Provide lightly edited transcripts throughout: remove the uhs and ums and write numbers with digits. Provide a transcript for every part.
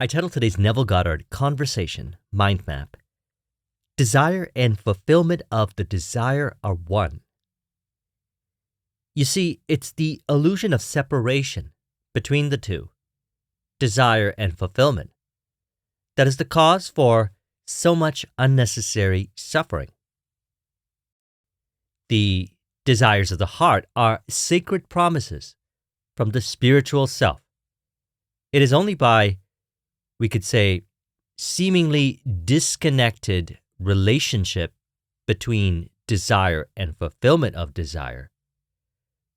I titled today's Neville Goddard Conversation Mind Map. Desire and fulfillment of the desire are one. You see, it's the illusion of separation between the two, desire and fulfillment, that is the cause for so much unnecessary suffering. The desires of the heart are sacred promises from the spiritual self. It is only by, we could say, seemingly disconnected relationship between desire and fulfillment of desire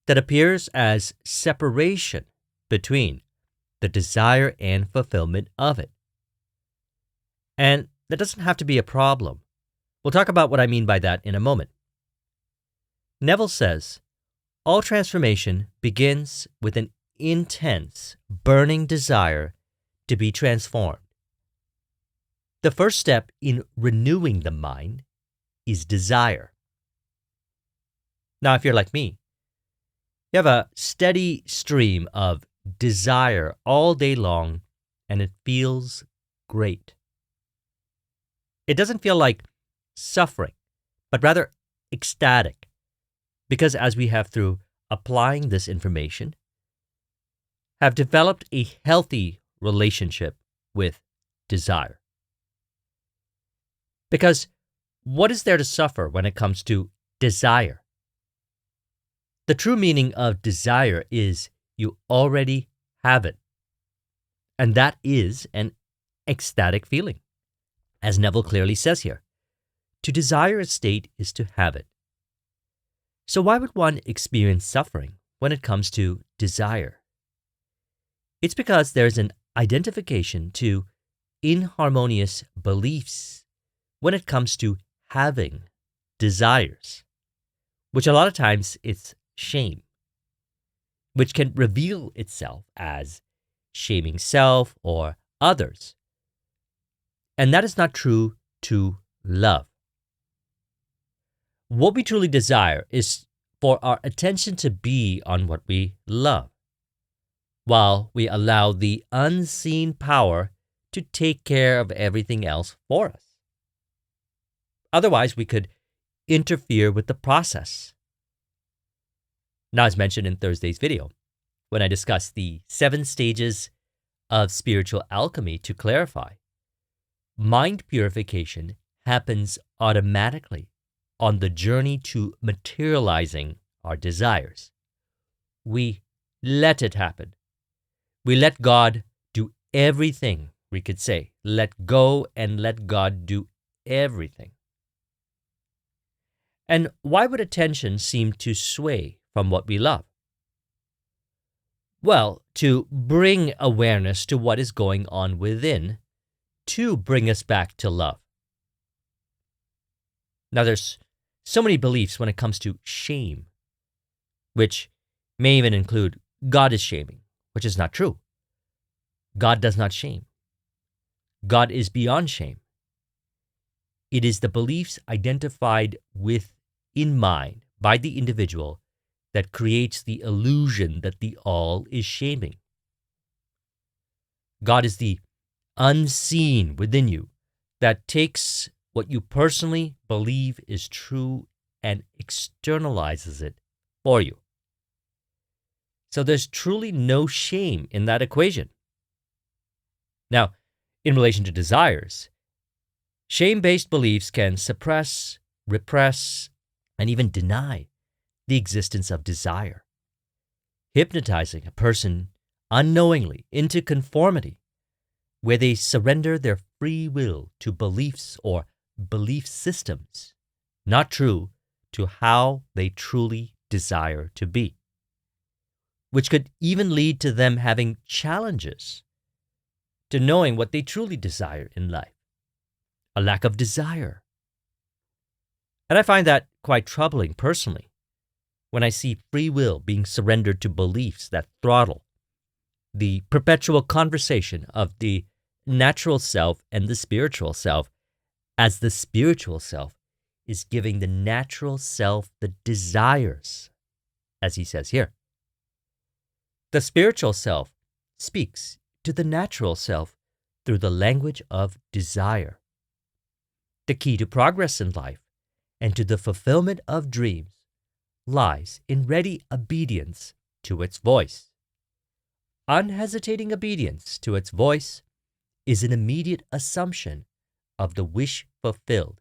that appears as separation between the desire and fulfillment of it. And that doesn't have to be a problem. We'll talk about what I mean by that in a moment. Neville says, all transformation begins with an intense, burning desire to be transformed. The first step in renewing the mind is desire. Now, if you're like me, you have a steady stream of desire all day long, and it feels great. It doesn't feel like suffering, but rather ecstatic, because as we have through applying this information, have developed a healthy relationship with desire. Because what is there to suffer when it comes to desire? The true meaning of desire is you already have it. And that is an ecstatic feeling. As Neville clearly says here, to desire a state is to have it. So why would one experience suffering when it comes to desire? It's because there's an identification to inharmonious beliefs when it comes to having desires, which a lot of times it's shame, which can reveal itself as shaming self or others. And that is not true to love. What we truly desire is for our attention to be on what we love, while we allow the unseen power to take care of everything else for us. Otherwise, we could interfere with the process. Now, as mentioned in Thursday's video, when I discussed the 7 stages of spiritual alchemy to clarify, mind purification happens automatically on the journey to materializing our desires. We let it happen. We let God do everything, we could say. Let go and let God do everything. And why would attention seem to sway from what we love? Well, to bring awareness to what is going on within, to bring us back to love. Now, there's so many beliefs when it comes to shame, which may even include God is shaming, which is not true. God does not shame. God is beyond shame. It is the beliefs identified with in mind by the individual that creates the illusion that the all is shaming. God is the unseen within you that takes what you personally believe is true and externalizes it for you. So there's truly no shame in that equation. Now, in relation to desires, shame-based beliefs can suppress, repress, and even deny the existence of desire, hypnotizing a person unknowingly into conformity, where they surrender their free will to beliefs or belief systems not true to how they truly desire to be, which could even lead to them having challenges to knowing what they truly desire in life, a lack of desire. And I find that quite troubling personally when I see free will being surrendered to beliefs that throttle the perpetual conversation of the natural self and the spiritual self, as the spiritual self is giving the natural self the desires, as he says here. The spiritual self speaks to the natural self through the language of desire. The key to progress in life and to the fulfillment of dreams lies in ready obedience to its voice. Unhesitating obedience to its voice is an immediate assumption of the wish fulfilled.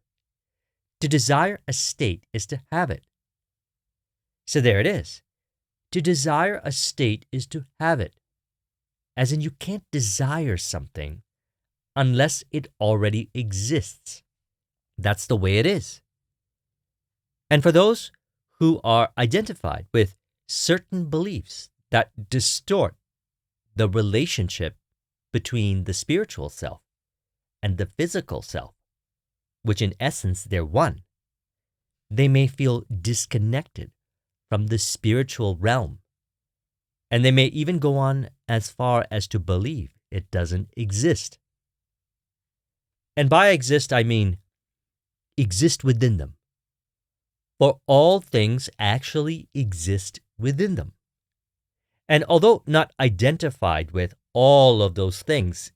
To desire a state is to have it. So there it is. To desire a state is to have it. As in, you can't desire something unless it already exists. That's the way it is. And for those who are identified with certain beliefs that distort the relationship between the spiritual self and the physical self, which in essence they're one, they may feel disconnected from the spiritual realm, and they may even go on as far as to believe it doesn't exist. And by exist, I mean exist within them. For all things actually exist within them. And although not identified with all of those things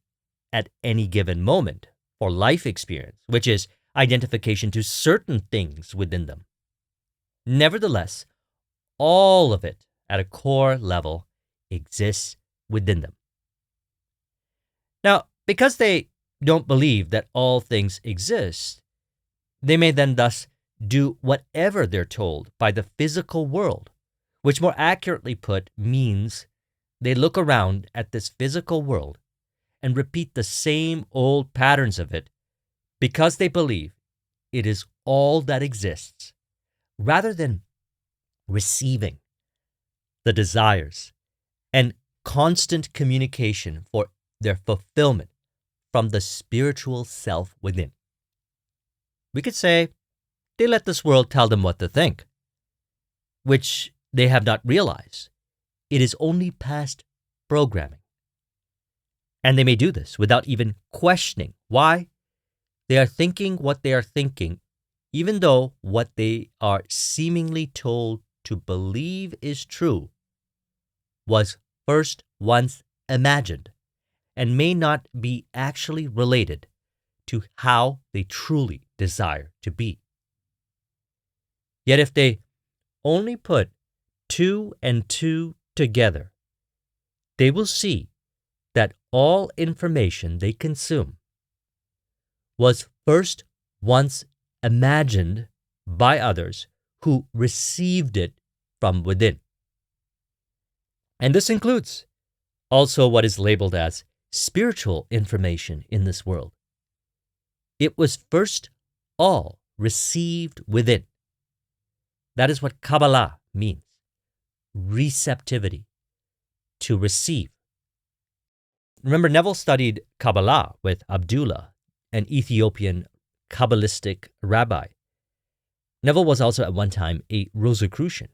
at any given moment for life experience, which is identification to certain things within them, nevertheless, all of it at a core level exists within them. Now, because they don't believe that all things exist, they may then thus do whatever they're told by the physical world, which more accurately put means they look around at this physical world and repeat the same old patterns of it because they believe it is all that exists, rather than receiving the desires and constant communication for their fulfillment from the spiritual self within. We could say they let this world tell them what to think, which they have not realized. It is only past programming. And they may do this without even questioning why they are thinking what they are thinking, even though what they are seemingly told to believe is true was first once imagined and may not be actually related to how they truly desire to be. Yet if they only put 2 and 2 together, they will see that all information they consume was first once imagined by others who received it from within. And this includes also what is labeled as spiritual information in this world. It was first all received within. That is what Kabbalah means, receptivity, to receive. Remember, Neville studied Kabbalah with Abdullah, an Ethiopian Kabbalistic rabbi. Neville was also at one time a Rosicrucian,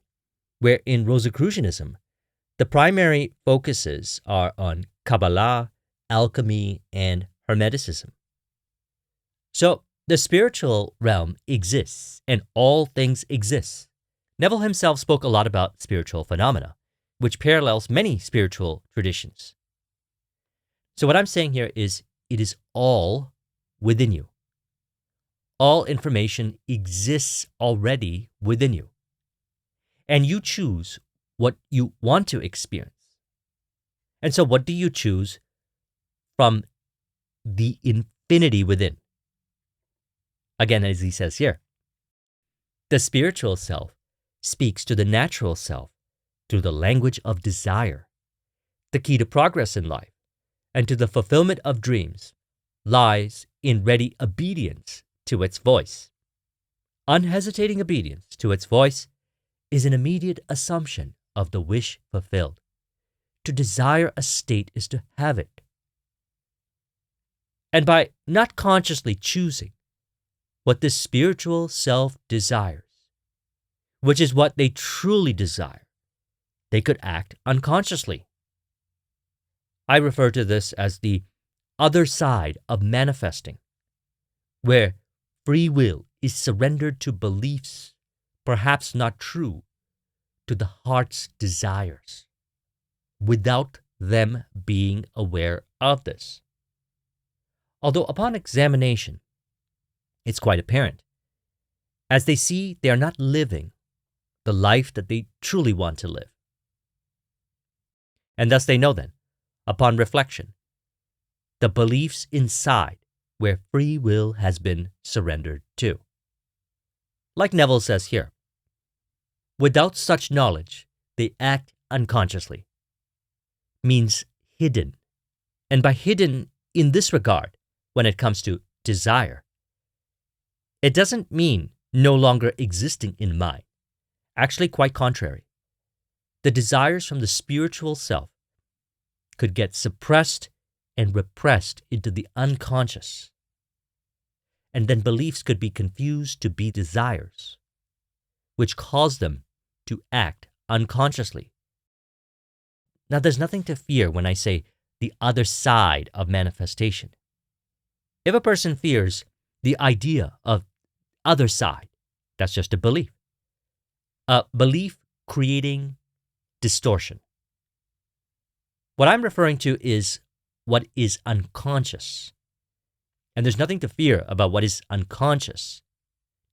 where in Rosicrucianism, the primary focuses are on Kabbalah, alchemy, and Hermeticism. So the spiritual realm exists, and all things exist. Neville himself spoke a lot about spiritual phenomena, which parallels many spiritual traditions. So what I'm saying here is it is all within you. All information exists already within you. And you choose what you want to experience. And so what do you choose from the infinity within? Again, as he says here, the spiritual self speaks to the natural self through the language of desire. The key to progress in life and to the fulfillment of dreams lies in ready obedience to its voice. Unhesitating obedience to its voice is an immediate assumption of the wish fulfilled. To desire a state is to have it. And by not consciously choosing what the spiritual self desires, which is what they truly desire, they could act unconsciously. I refer to this as the other side of manifesting, where free will is surrendered to beliefs, perhaps not true, to the heart's desires, without them being aware of this. Although upon examination, it's quite apparent, as they see they are not living the life that they truly want to live. And thus they know then, upon reflection, the beliefs inside where free will has been surrendered to. Like Neville says here, without such knowledge, they act unconsciously, means hidden. And by hidden in this regard, when it comes to desire, it doesn't mean no longer existing in mind. Actually, quite contrary. The desires from the spiritual self could get suppressed and repressed into the unconscious. And then beliefs could be confused to be desires, which cause them to act unconsciously. Now, there's nothing to fear when I say the other side of manifestation. If a person fears the idea of other side, that's just a belief. A belief creating distortion. What I'm referring to is what is unconscious. And there's nothing to fear about what is unconscious,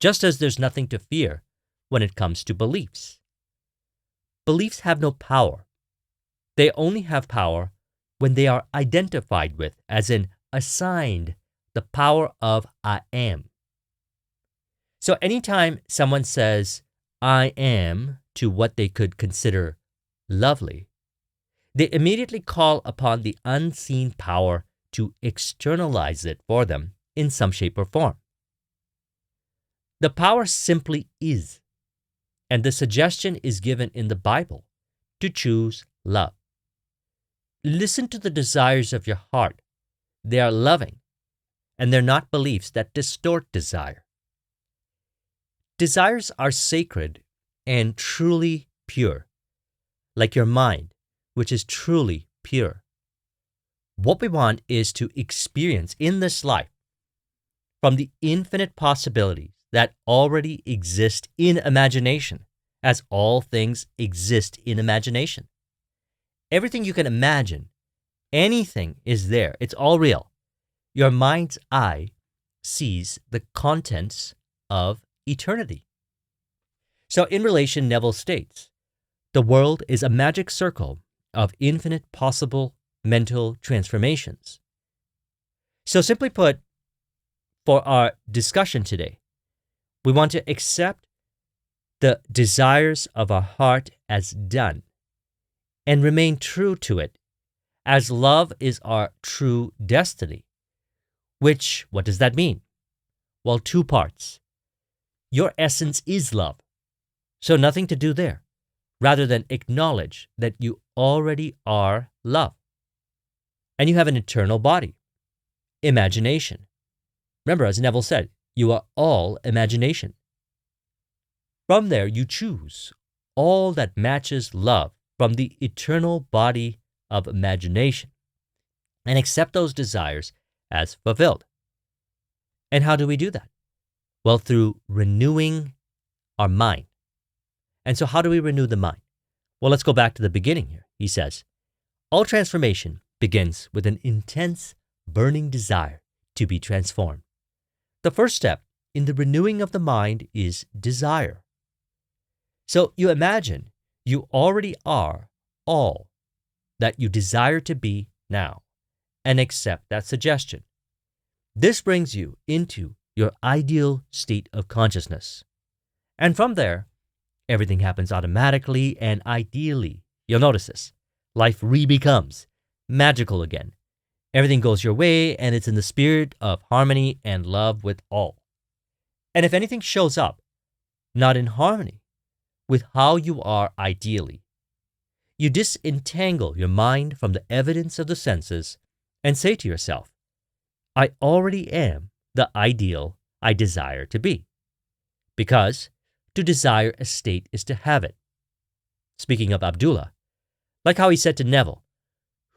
just as there's nothing to fear when it comes to beliefs. Beliefs have no power. They only have power when they are identified with, as in assigned, the power of I am. So anytime someone says, I am, to what they could consider lovely, they immediately call upon the unseen power to externalize it for them in some shape or form. The power simply is, and the suggestion is given in the Bible to choose love. Listen to the desires of your heart. They are loving, and they're not beliefs that distort desire. Desires are sacred and truly pure, like your mind, which is truly pure. What we want is to experience in this life from the infinite possibilities that already exist in imagination, as all things exist in imagination. Everything you can imagine, anything is there. It's all real. Your mind's eye sees the contents of eternity. So in relation, Neville states, the world is a magic circle of infinite possible mental transformations. So simply put, for our discussion today, we want to accept the desires of our heart as done and remain true to it, as love is our true destiny. Which, what does that mean? Well, two parts. Your essence is love, so nothing to do there, rather than acknowledge that you already are love. And you have an eternal body, imagination. Remember, as Neville said, you are all imagination. From there, you choose all that matches love from the eternal body of imagination and accept those desires as fulfilled. And how do we do that? Well, through renewing our mind. And so how do we renew the mind? Well, let's go back to the beginning here. He says, all transformation begins with an intense, burning desire to be transformed. The first step in the renewing of the mind is desire. So you imagine you already are all that you desire to be now, and accept that suggestion. This brings you into your ideal state of consciousness. And from there, everything happens automatically and ideally. You'll notice this. Life re-becomes magical again. Everything goes your way, and it's in the spirit of harmony and love with all. And if anything shows up not in harmony with how you are ideally, you disentangle your mind from the evidence of the senses and say to yourself, I already am the ideal I desire to be. Because to desire a state is to have it. Speaking of Abdullah, like how he said to Neville,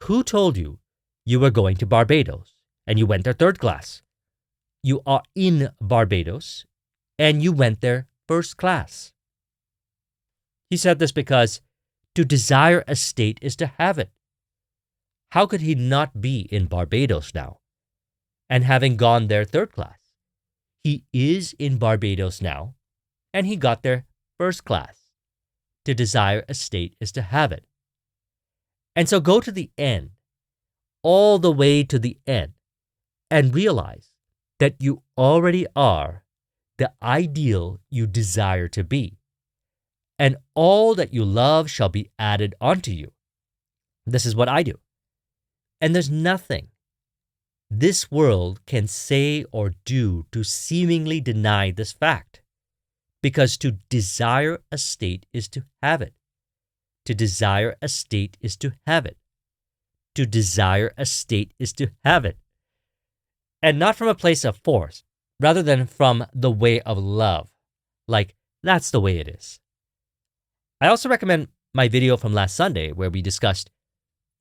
who told you you were going to Barbados and you went there third class? You are in Barbados and you went there first class. He said this because to desire a state is to have it. How could he not be in Barbados now? and having gone there third class. He is in Barbados now, and he got there first class. To desire a state is to have it. And so go to the end, all the way to the end, and realize that you already are the ideal you desire to be, and all that you love shall be added onto you. This is what I do. And there's nothing this world can say or do to seemingly deny this fact, because to desire a state is to have it. To desire a state is to have it. To desire a state is to have it. And not from a place of force, rather than from the way of love. Like, that's the way it is. I also recommend my video from last Sunday where we discussed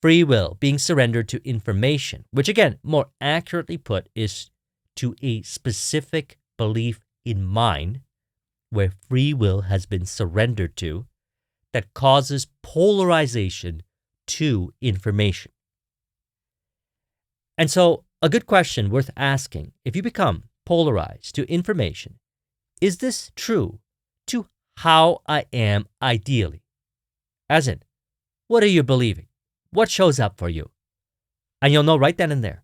free will being surrendered to information, which again, more accurately put, is to a specific belief in mind where free will has been surrendered to that causes polarization to information. And so, a good question worth asking, if you become polarized to information, is this true to how I am ideally? As in, what are you believing? What shows up for you? And you'll know right then and there.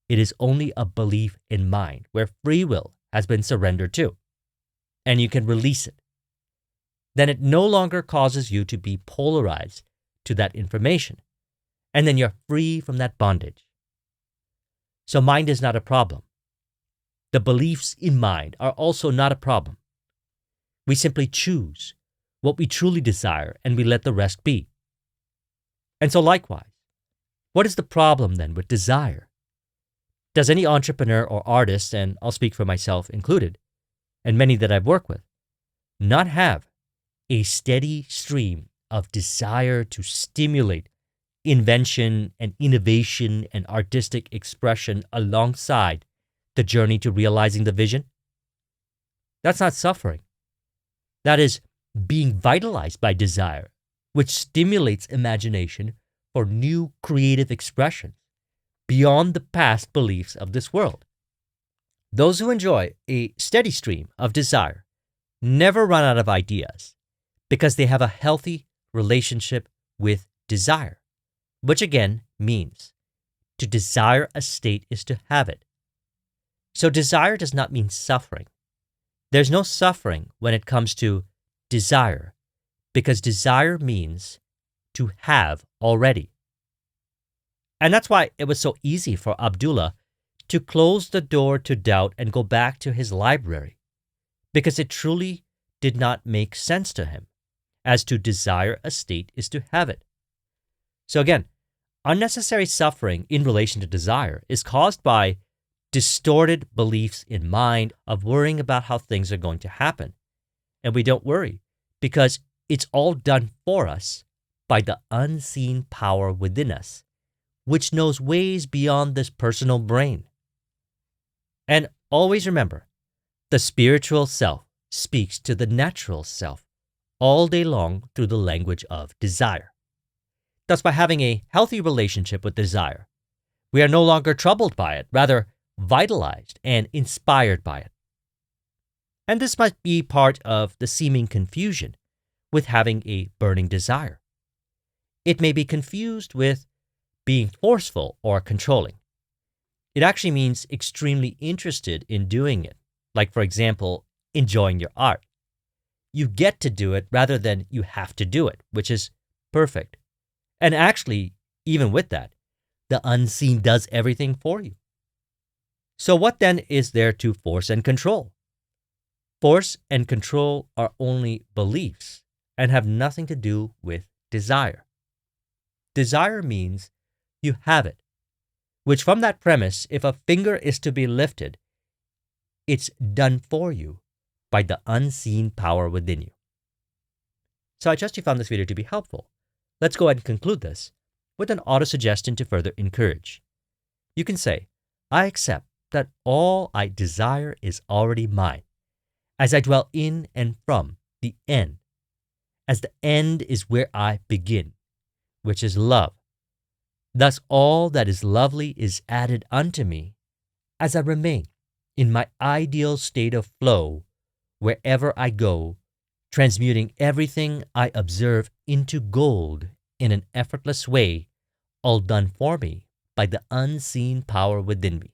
It is only a belief in mind where free will has been surrendered to, and you can release it. Then it no longer causes you to be polarized to that information, and then you're free from that bondage. So mind is not a problem. The beliefs in mind are also not a problem. We simply choose what we truly desire and we let the rest be. And so likewise, what is the problem then with desire? Does any entrepreneur or artist, and I'll speak for myself included, and many that I've worked with, not have a steady stream of desire to stimulate invention and innovation and artistic expression alongside the journey to realizing the vision? That's not suffering. That is being vitalized by desire, which stimulates imagination for new creative expressions beyond the past beliefs of this world. Those who enjoy a steady stream of desire never run out of ideas because they have a healthy relationship with desire, which again means to desire a state is to have it. So desire does not mean suffering. There's no suffering when it comes to desire, because desire means to have already. And that's why it was so easy for Abdullah to close the door to doubt and go back to his library, because it truly did not make sense to him, as to desire a state is to have it. So again, unnecessary suffering in relation to desire is caused by distorted beliefs in mind of worrying about how things are going to happen. And we don't worry because it's all done for us by the unseen power within us, which knows ways beyond this personal brain. And always remember, the spiritual self speaks to the natural self all day long through the language of desire. Thus, by having a healthy relationship with desire, we are no longer troubled by it, rather vitalized and inspired by it. And this might be part of the seeming confusion with having a burning desire. It may be confused with being forceful or controlling. It actually means extremely interested in doing it, like, for example, enjoying your art. You get to do it rather than you have to do it, which is perfect. And actually, even with that, the unseen does everything for you. So what then is there to force and control? Force and control are only beliefs and have nothing to do with desire. Desire means you have it, which from that premise, if a finger is to be lifted, it's done for you by the unseen power within you. So I trust you found this video to be helpful. Let's go ahead and conclude this with an auto-suggestion to further encourage. You can say, I accept that all I desire is already mine, as I dwell in and from the end, as the end is where I begin, which is love. Thus all that is lovely is added unto me as I remain in my ideal state of flow wherever I go, transmuting everything I observe into gold in an effortless way, all done for me by the unseen power within me.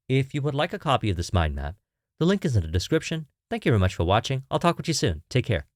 If you would like a copy of this mind map, the link is in the description. Thank you very much for watching. I'll talk with you soon. Take care.